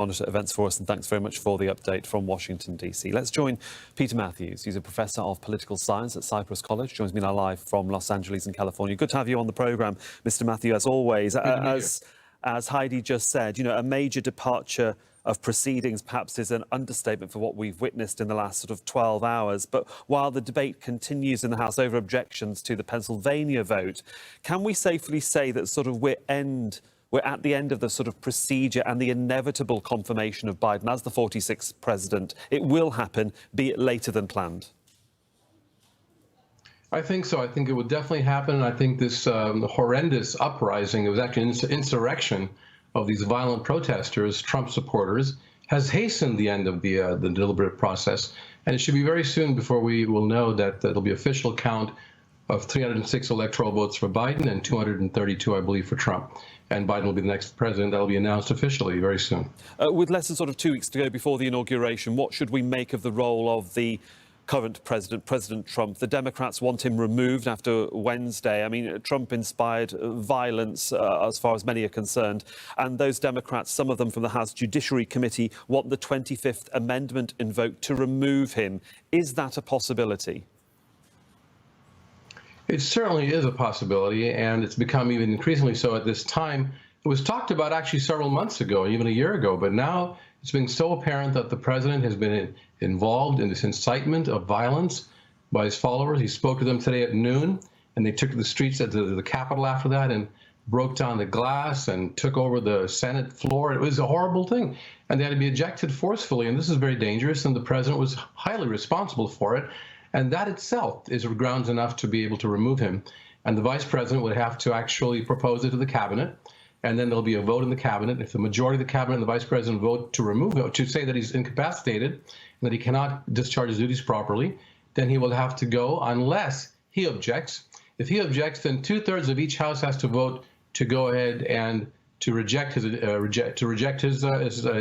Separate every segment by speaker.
Speaker 1: Monitor events for us, and thanks very much for the update from Washington, D.C. Let's join Peter Mathews. He's a professor of political science at Cyprus College. Joins me now live from Los Angeles in California. Good to have you on the programme, Mr. Mathews, as always. As Heidi just said, you know, a major departure of proceedings perhaps is an understatement for what we've witnessed in the last sort of 12 hours. But while the debate continues in the House over objections to the Pennsylvania vote, can we safely say that sort of we're at the end of the sort of procedure and the inevitable confirmation of Biden as the 46th president? It will happen, be it later than planned.
Speaker 2: I think so. I think it would definitely happen. I think this horrendous uprising, it was actually an insurrection of these violent protesters, Trump supporters, has hastened the end of the deliberative process. And it should be very soon before we will know that there'll be official count of 306 electoral votes for Biden and 232, I believe, for Trump. And Biden will be the next president. That'll be announced officially very soon. With
Speaker 1: less than sort of 2 weeks to go before the inauguration, what should we make of the role of the current president, President Trump? The Democrats want him removed after Wednesday. I mean, Trump inspired violence as far as many are concerned. And those Democrats, some of them from the House Judiciary Committee, want the 25th Amendment invoked to remove him. Is that a possibility?
Speaker 2: It certainly is a possibility, and it's become even increasingly so at this time. It was talked about actually several months ago, even a year ago, but now it's been so apparent that the president has been involved in this incitement of violence by his followers. He spoke to them today at noon, and they took to the streets at the Capitol after that and broke down the glass and took over the Senate floor. It was a horrible thing, and they had to be ejected forcefully, and this is very dangerous, and the president was highly responsible for it. And that itself is grounds enough to be able to remove him. And the vice president would have to actually propose it to the cabinet. And then there'll be a vote in the cabinet. If the majority of the cabinet and the vice president vote to remove him, to say that he's incapacitated and that he cannot discharge his duties properly, then he will have to go unless he objects. If he objects, then 2/3 of each house has to vote to go ahead and to reject his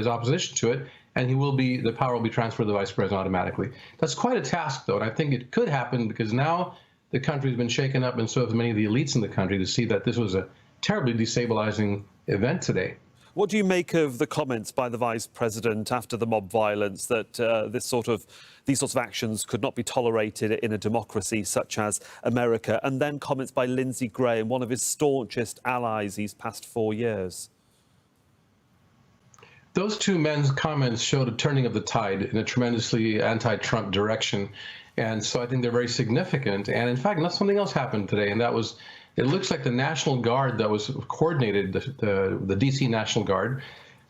Speaker 2: opposition to it. And the power will be transferred to the vice president automatically. That's quite a task, though, and I think it could happen because now the country's been shaken up, and so have many of the elites in the country, to see that this was a terribly destabilizing event today.
Speaker 1: What do you make of the comments by the vice president after the mob violence that these sorts of actions could not be tolerated in a democracy such as America, and then comments by Lindsey Graham, one of his staunchest allies these past 4 years?
Speaker 2: Those two men's comments showed a turning of the tide in a tremendously anti-Trump direction. And so I think they're very significant. And in fact, something else happened today, and that was, it looks like the National Guard that was coordinated, the D.C. National Guard,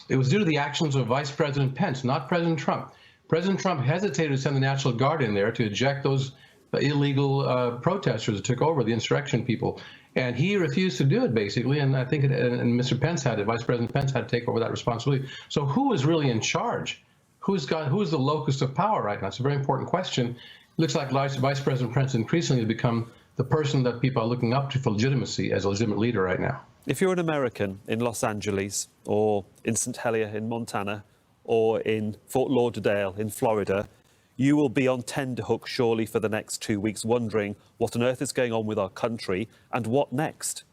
Speaker 2: it was due to the actions of Vice President Pence, not President Trump. President Trump hesitated to send the National Guard in there to eject those illegal protesters that took over, the insurrection people. And he refused to do it, basically, and I think and Mr. Pence Vice President Pence had to take over that responsibility. So who is really in charge? Who's the locus of power right now? It's a very important question. It looks like Vice President Pence increasingly has become the person that people are looking up to for legitimacy as a legitimate leader right now.
Speaker 1: If you're an American in Los Angeles or in St. Helier in Montana or in Fort Lauderdale in Florida, you will be on tenterhook surely for the next 2 weeks, wondering what on earth is going on with our country and what next.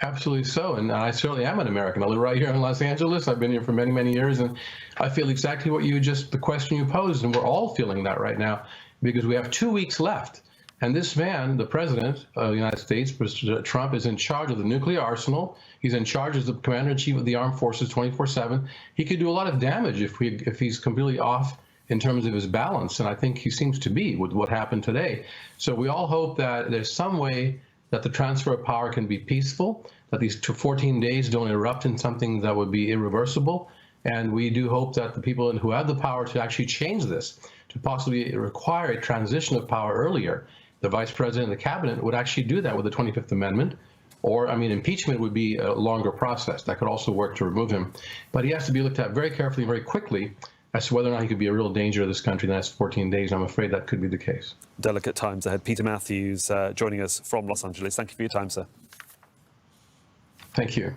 Speaker 2: Absolutely so, and I certainly am an American. I live right here in Los Angeles. I've been here for many, many years, and I feel exactly what the question you posed, and we're all feeling that right now because we have 2 weeks left. And this man, the president of the United States, Mr. Trump, is in charge of the nuclear arsenal. He's in charge as the commander-in-chief of the armed forces 24/7. He could do a lot of damage if he's completely off in terms of his balance, and I think he seems to be with what happened today. So we all hope that there's some way that the transfer of power can be peaceful, that these 14 days don't erupt in something that would be irreversible. And we do hope that the people who have the power to actually change this, to possibly require a transition of power earlier, the vice president and the cabinet would actually do that with the 25th Amendment. Or, I mean, impeachment would be a longer process. That could also work to remove him. But he has to be looked at very carefully, very quickly, as to whether or not he could be a real danger to this country in the next 14 days. I'm afraid that could be the case.
Speaker 1: Delicate times ahead. Peter Mathews joining us from Los Angeles. Thank you for your time, sir.
Speaker 2: Thank you.